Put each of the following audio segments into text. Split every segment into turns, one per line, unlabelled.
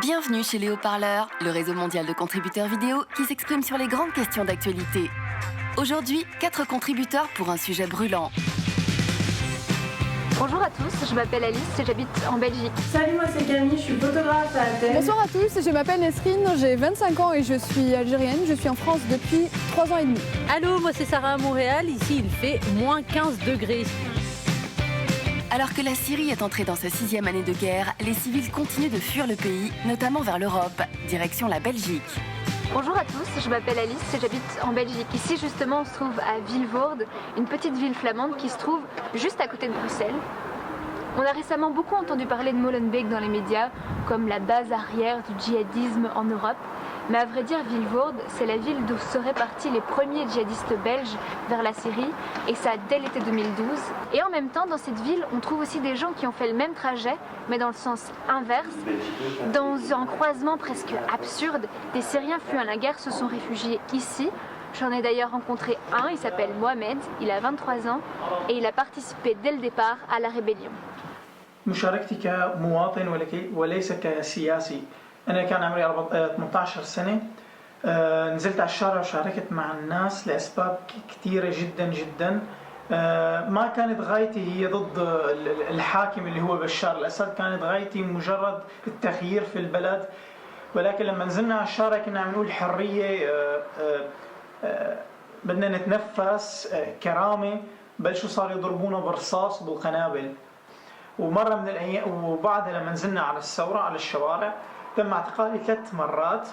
Bienvenue chez les Haut-Parleurs, le réseau mondial de contributeurs vidéo qui s'exprime sur les grandes questions d'actualité. Aujourd'hui, 4 contributeurs pour un sujet brûlant.
Bonjour à tous, je m'appelle Alice et j'habite en Belgique.
Salut, moi c'est Camille, je suis photographe à Athènes.
Bonsoir à tous, je m'appelle Nesrine, j'ai 25 ans et je suis algérienne. Je suis en France depuis 3 ans et demi.
Allô, moi c'est Sarah à Montréal, ici il fait moins 15 degrés.
Alors que la Syrie est entrée dans sa 6e année de guerre, les civils continuent de fuir le pays, notamment vers l'Europe, direction la Belgique.
Bonjour à tous, je m'appelle Alice et j'habite en Belgique. Ici justement on se trouve à Vilvoorde, une petite ville flamande qui se trouve juste à côté de Bruxelles. On a récemment beaucoup entendu parler de Molenbeek dans les médias, comme la base arrière du djihadisme en Europe. Mais à vrai dire, Vilvoorde, c'est la ville d'où seraient partis les premiers djihadistes belges vers la Syrie, et ça dès l'été 2012. Et en même temps, dans cette ville, on trouve aussi des gens qui ont fait le même trajet, mais dans le sens inverse. Dans un croisement presque absurde, des Syriens fuyant la guerre se sont réfugiés ici. J'en ai d'ailleurs rencontré un, il s'appelle Mohamed, il a 23 ans, et il a participé dès le départ à la rébellion.
مشاركتي كمواطن وليس كسياسي. أنا كان عمري 18 سنة. نزلت على الشارع وشاركت مع الناس لأسباب كثيرة جدا. ما كانت غايتي هي ضد الحاكم اللي هو بشار الأسد، كانت غايتي مجرد التغيير في البلد. ولكن لما نزلنا على الشارع كنا عم نقول حرية، بدنا نتنفس كرامة. بلشوا صاروا يضربونا بالرصاص وبالقنابل. ومرة من الأيام وبعدها لما نزلنا على الثورة على الشوارع تم اعتقالي 3 مرات،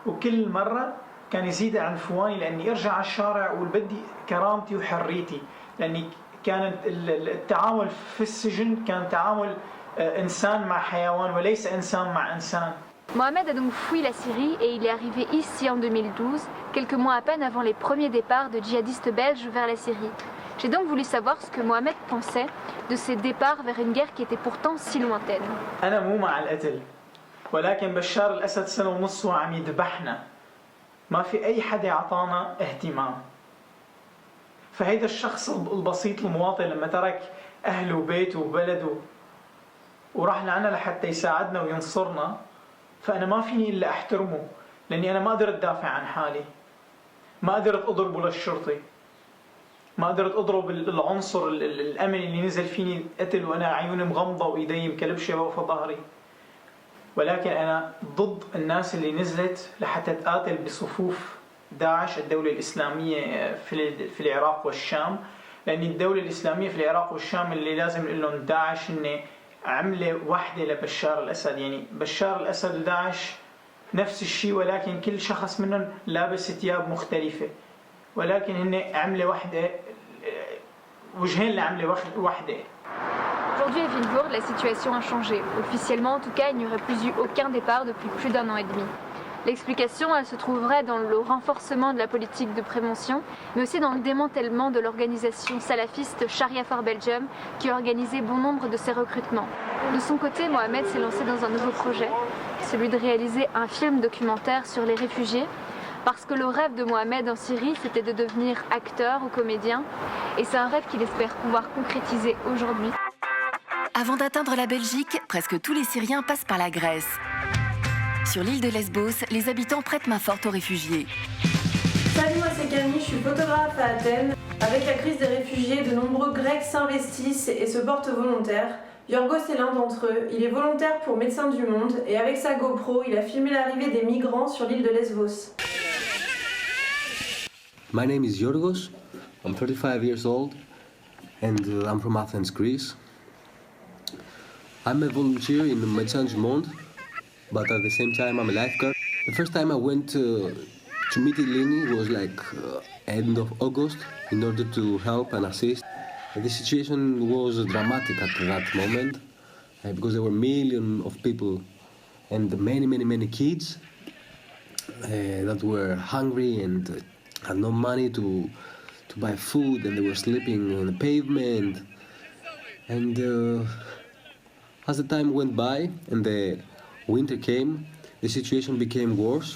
وكل مرة كان يزيد عنفواني لأني أرجع على الشارع وأقول بدي كرامتي وحريتي، لأني كانت التعامل في السجن كان تعامل إنسان مع حيوان وليس إنسان مع إنسان.
Mohamed a donc fui la Syrie et il est arrivé ici en 2012, quelques mois à peine avant les premiers départs de djihadistes belges vers la Syrie. J'ai donc voulu savoir ce que Mohamed pensait de ces départs vers une guerre qui était pourtant si lointaine.
أنا مو مع القتل، ولكن بشار الأسد 1.5 سنة وعم يذبحنا. ما في أي حدا عطانا اهتمام. فهيدا الشخص البسيط المواطن لما ترك أهله وبيته وبلده وراح لعنا لحتى يساعدنا وينصرنا، فأنا ما فيني إلا أحترمه، لأني أنا ما قدرت أدافع عن حالي، ما قدرت أضربه للشرطي، ما قدرت أضرب العنصر الأمن اللي نزل فيني قتل وأنا عيوني مغمضة وإيدي مكلبشة وفي ظهري. ولكن أنا ضد الناس اللي نزلت لحتى تقاتل بصفوف داعش الدولة الإسلامية في العراق والشام، لأن الدولة الإسلامية في العراق والشام اللي لازم نقول لهم داعش إنه عملة واحدة لبشار الأسد. يعني بشار الأسد وداعش نفس الشيء، ولكن كل شخص منهم لابس ثياب مختلفة، ولكن هن عملة واحدة، وجهين لعملة واحدة.
Aujourd'hui à Vilvoorde, la situation a changé. Officiellement en tout cas, il n'y aurait plus eu aucun départ depuis plus d'1 an et demi. L'explication, elle se trouverait dans le renforcement de la politique de prévention, mais aussi dans le démantèlement de l'organisation salafiste Sharia for Belgium, qui a organisé bon nombre de ces recrutements. De son côté, Mohamed s'est lancé dans un nouveau projet, celui de réaliser un film documentaire sur les réfugiés, parce que le rêve de Mohamed en Syrie, c'était de devenir acteur ou comédien, et c'est un rêve qu'il espère pouvoir concrétiser aujourd'hui.
Avant d'atteindre la Belgique, presque tous les Syriens passent par la Grèce. Sur l'île de Lesbos, les habitants prêtent main forte aux réfugiés.
Salut, moi c'est Camille, je suis photographe à Athènes. Avec la crise des réfugiés, de nombreux Grecs s'investissent et se portent volontaires. Yorgos est l'un d'entre eux. Il est volontaire pour Médecins du Monde et avec sa GoPro, il a filmé l'arrivée des migrants sur l'île de Lesbos.
My name is Yorgos. I'm 35 years old and I'm from Athens, Greece. I'm a volunteer in Médecins du Monde, but at the same time I'm a lifeguard. The first time I went to Mytilene was like end of August in order to help and assist. The situation was dramatic at that moment because there were millions of people and many kids that were hungry and had no money to buy food, and they were sleeping on the pavement. And as the time went by and the winter came, the situation became worse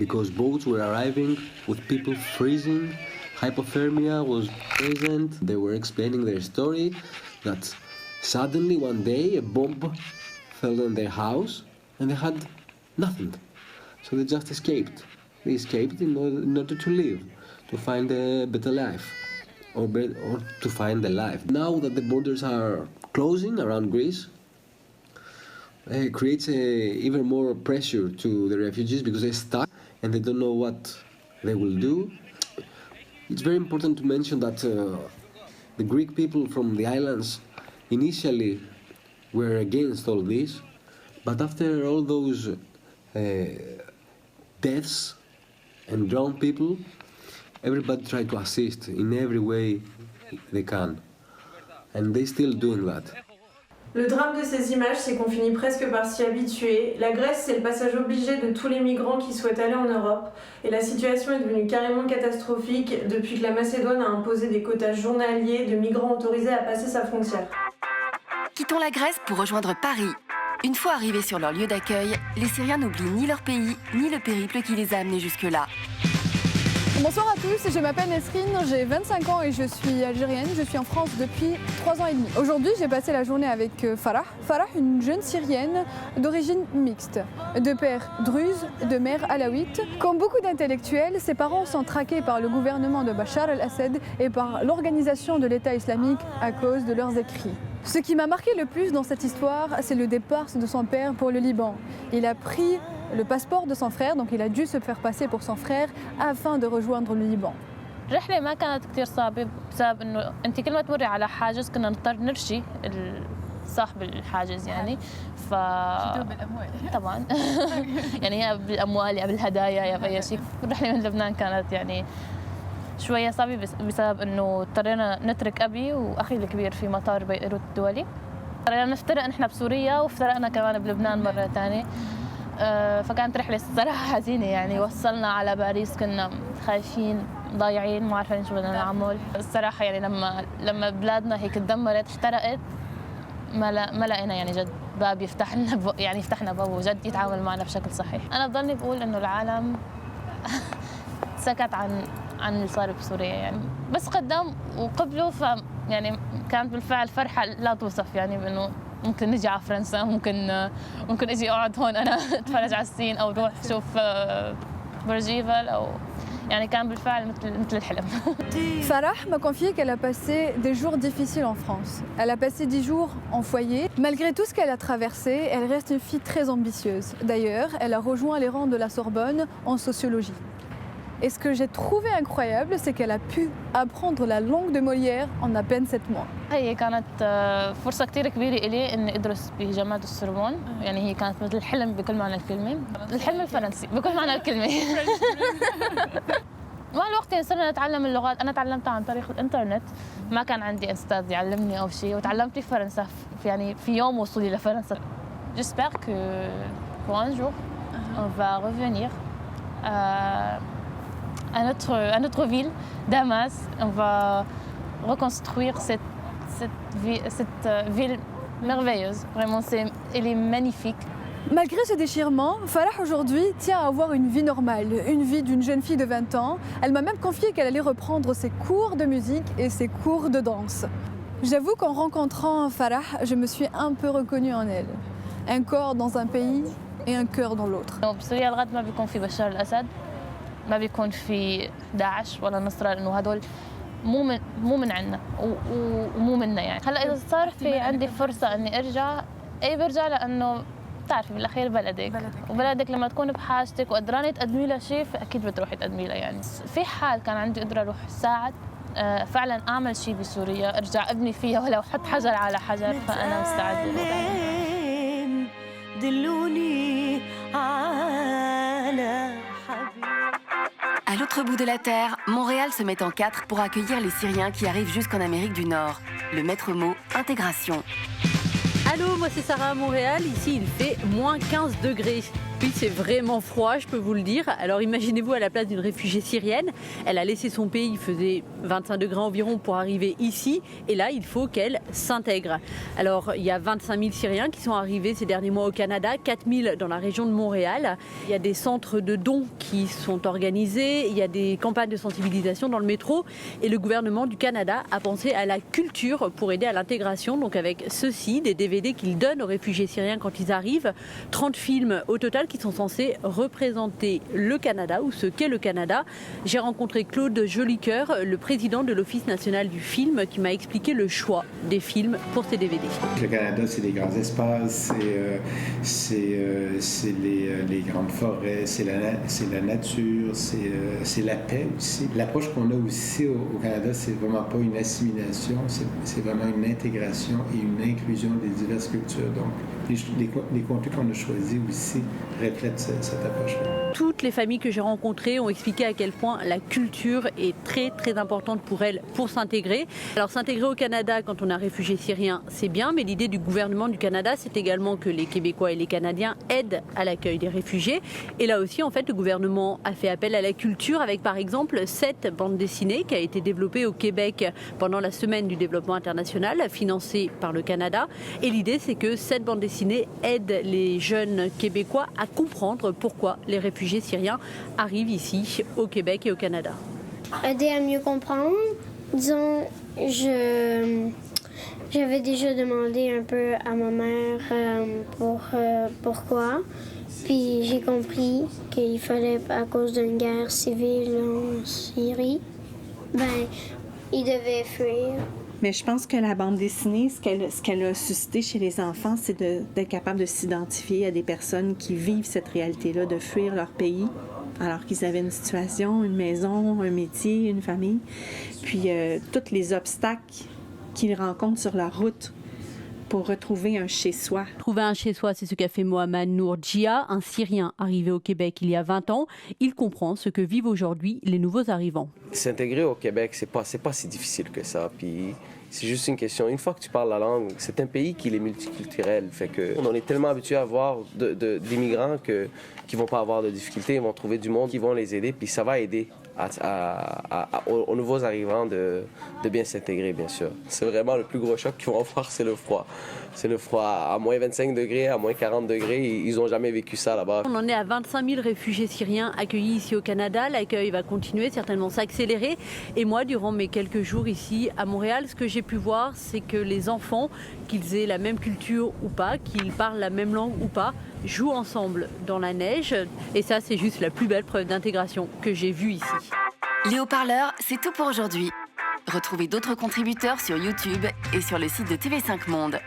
because boats were arriving with people freezing, hypothermia was present. They were explaining their story that suddenly one day a bomb fell on their house and they had nothing. So they just escaped. They escaped in order to live, to find a better life, or to find a life. Now that the borders are closing around Greece, it creates even more pressure to the refugees because they're stuck and they don't know what they will do. It's very important to mention that the Greek people from the islands initially were against all this, but after all those deaths and drowned people, everybody tried to assist in every way they can, and they're still doing that.
Le drame de ces images, c'est qu'on finit presque par s'y habituer. La Grèce, c'est le passage obligé de tous les migrants qui souhaitent aller en Europe. Et la situation est devenue carrément catastrophique depuis que la Macédoine a imposé des quotas journaliers de migrants autorisés à passer sa frontière.
Quittons la Grèce pour rejoindre Paris. Une fois arrivés sur leur lieu d'accueil, les Syriens n'oublient ni leur pays, ni le périple qui les a amenés jusque-là.
Bonsoir à tous, je m'appelle Nesrine, j'ai 25 ans et je suis algérienne. Je suis en France depuis 3 ans et demi. Aujourd'hui, j'ai passé la journée avec Farah. Farah, une jeune Syrienne d'origine mixte, de père druze, de mère alawite. Comme beaucoup d'intellectuels, ses parents sont traqués par le gouvernement de Bachar el-Assad et par l'organisation de l'État islamique à cause de leurs écrits. Ce qui m'a marqué le plus dans cette histoire, c'est le départ de son père pour le Liban. Il a pris le passeport de son frère, donc il a dû se faire passer pour son frère afin de rejoindre le Liban.
الرحلة ما كانت كتير صعبة بسبب إنه أنت كل ما تمري على حاجز كنا نضطر نرشي صاحب الحاجز يعني طبعا يعني يا بالأموال يا بالهدايا يا بأي شيء. الرحلة من لبنان كانت يعني شوية صعبة بسبب إنه اضطرينا نترك أبي وأخي الكبير في مطار بيروت الدولي. اضطرينا نفترق نحن بسوريا وافترقنا كمان بلبنان مرة ثانية. فكانت رحلة الصراحة حزينة يعني. وصلنا على باريس كنا خايفين ضايعين ما عارفين شو بدنا نعمل. الصراحة يعني لما بلادنا هيك تدمرت احترقت ما لقينا يعني جد باب يفتح لنا يعني يفتحنا باب وجد يتعامل معنا بشكل صحيح. أنا بضلني بقول إنه العالم سكت عن اللي صار بسوريا يعني. بس قدام وقبلوا يعني كانت بالفعل فرحة لا توصف يعني بأنه ممكن نجي على فرنسا ممكن اجي اقعد هون انا اتفرج على الصين او اروح اشوف برج ايفل او يعني كان بالفعل مثل الحلم.
Farah m'a confié qu'elle a passé des jours difficiles en France. Elle a passé 10 jours en foyer. Malgré tout ce qu'elle a traversé, elle reste une fille très ambitieuse. D'ailleurs, elle a rejoint les rangs de la Sorbonne en sociologie. Et ce que j'ai trouvé incroyable, c'est qu'elle a pu apprendre la langue de Molière en à peine 7 mois.
هي كانت فرصة كتير كبيرة إلي إني أدرس بجامعة السوربون. يعني هي كانت مثل الحلم بكل معنى الكلمة. الحلم الفرنسي بكل معنى الكلمة. مع الوقت صرنا نتعلم اللغات. أنا تعلمتها عن طريق الإنترنت. ما كان عندي أستاذ يعلمني أو شيء. وتعلمت في فرنسا يعني في يوم وصولي لفرنسا. J'espère que un jour on va revenir à notre ville, Damas. On va reconstruire cette ville merveilleuse. Vraiment, elle est magnifique.
Malgré ce déchirement, Farah aujourd'hui tient à avoir une vie normale, une vie d'une jeune fille de 20 ans. Elle m'a même confié qu'elle allait reprendre ses cours de musique et ses cours de danse. J'avoue qu'en rencontrant Farah, je me suis un peu reconnue en elle. Un corps dans un pays et un cœur dans l'autre.
بسوريا لغاية ما بيكون في بشار الأسد ما بيكون في داعش ولا نصرة لأنه هدول مو من عنا ومو منا يعني. هلا إذا صار في عندي فرصة إني أرجع برجع لأنه بتعرفي بالأخير بلدك وبلدك لما تكون بحاجتك وقدرانة تقدمي لها شيء فأكيد بتروحي تقدمي لها يعني. في حال كان عندي قدرة أروح ساعد فعلا أعمل شيء بسوريا أرجع أبني فيها ولو أحط حجر على حجر فأنا مستعدة لهذا. دلوني على
À l'autre bout de la Terre, Montréal se met en 4 pour accueillir les Syriens qui arrivent jusqu'en Amérique du Nord. Le maître mot, intégration.
Allô, moi c'est Sarah à Montréal. Ici, il fait moins 15 degrés.
Oui, c'est vraiment froid, je peux vous le dire. Alors imaginez-vous à la place d'une réfugiée syrienne. Elle a laissé son pays, il faisait 25 degrés environ pour arriver ici. Et là, il faut qu'elle s'intègre. Alors il y a 25 000 Syriens qui sont arrivés ces derniers mois au Canada, 4 000 dans la région de Montréal. Il y a des centres de dons qui sont organisés, il y a des campagnes de sensibilisation dans le métro. Et le gouvernement du Canada a pensé à la culture pour aider à l'intégration. Donc avec ceci, des DVD qu'il donne aux réfugiés syriens quand ils arrivent. 30 films au total qui sont censés représenter le Canada ou ce qu'est le Canada. J'ai rencontré Claude Jolicoeur, le président de l'Office national du film, qui m'a expliqué le choix des films pour ces DVD.
Le Canada, c'est des grands espaces, c'est les grandes forêts, c'est la nature, c'est la paix aussi. L'approche qu'on a aussi au Canada, c'est vraiment pas une assimilation, c'est vraiment une intégration et une inclusion des diverses cultures. Donc, les contenus qu'on a choisis aussi reflètent cette approche-là.
Toutes les familles que j'ai rencontrées ont expliqué à quel point la culture est très très importante pour elles pour s'intégrer. Alors s'intégrer au Canada quand on est un réfugié syrien, c'est bien, mais l'idée du gouvernement du Canada, c'est également que les Québécois et les Canadiens aident à l'accueil des réfugiés. Et là aussi, en fait, le gouvernement a fait appel à la culture avec par exemple cette bande dessinée qui a été développée au Québec pendant la semaine du développement international, financée par le Canada. Et l'idée, c'est que cette bande dessinée aide les jeunes Québécois à comprendre pourquoi les réfugiés syriens arrivent ici au Québec et au Canada.
Aider à mieux comprendre, disons, j'avais déjà demandé un peu à ma mère pourquoi, puis j'ai compris qu'il fallait, à cause d'une guerre civile en Syrie, ils devaient fuir.
Mais je pense que la bande dessinée, ce qu'elle a suscité chez les enfants, c'est d'être capable de s'identifier à des personnes qui vivent cette réalité-là, de fuir leur pays, alors qu'ils avaient une situation, une maison, un métier, une famille. Puis tous les obstacles qu'ils rencontrent sur la route pour retrouver un chez-soi.
Trouver un chez-soi, c'est ce qu'a fait Mohamed Nourjia, un Syrien arrivé au Québec il y a 20 ans. Il comprend ce que vivent aujourd'hui les nouveaux arrivants.
S'intégrer au Québec, c'est pas si difficile que ça. Puis c'est juste une question. Une fois que tu parles la langue, c'est un pays qui est multiculturel. Fait que on est tellement habitué à voir d'immigrants qui vont pas avoir de difficultés. Ils vont trouver du monde qui vont les aider. Puis ça va aider aux nouveaux arrivants de bien s'intégrer, bien sûr. C'est vraiment le plus gros choc qu'ils vont avoir, c'est le froid. C'est le froid à moins 25 degrés, à moins 40 degrés. Ils n'ont jamais vécu ça là-bas.
On en est à 25 000 réfugiés syriens accueillis ici au Canada. L'accueil va continuer, certainement s'accélérer. Et moi, durant mes quelques jours ici à Montréal, ce que j'ai pu voir, c'est que les enfants, qu'ils aient la même culture ou pas, qu'ils parlent la même langue ou pas, jouent ensemble dans la neige. Et ça, c'est juste la plus belle preuve d'intégration que j'ai vue ici.
Les haut-parleurs, c'est tout pour aujourd'hui. Retrouvez d'autres contributeurs sur YouTube et sur le site de TV5 Monde.